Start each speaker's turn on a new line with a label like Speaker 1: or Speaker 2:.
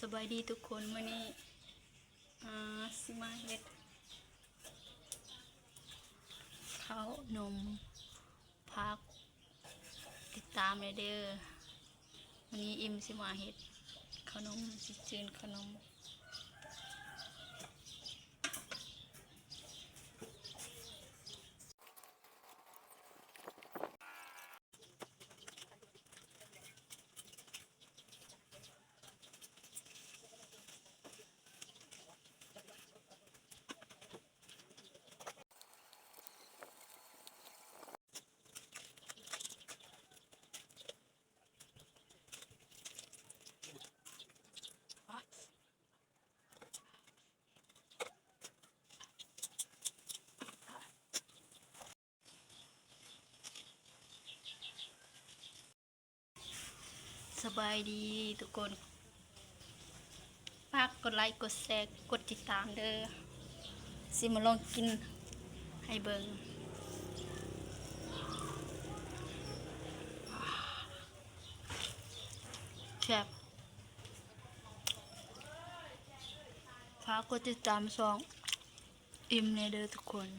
Speaker 1: สบายดีทุกคนวันนี้สิมาเฮ็ดข้าวนมพักติดตามเลยเด้อวันนี้อิมสิมาเฮ็ดข้าวนมสิจืนข้าวนมสบายดีทุกคนฝากกดไลค์กดแชร์กดติดตามเด้อสิมาลองกินให้เบิ่งแซ่บฝากกดติดตามช่องอิมเนเด้อทุกคน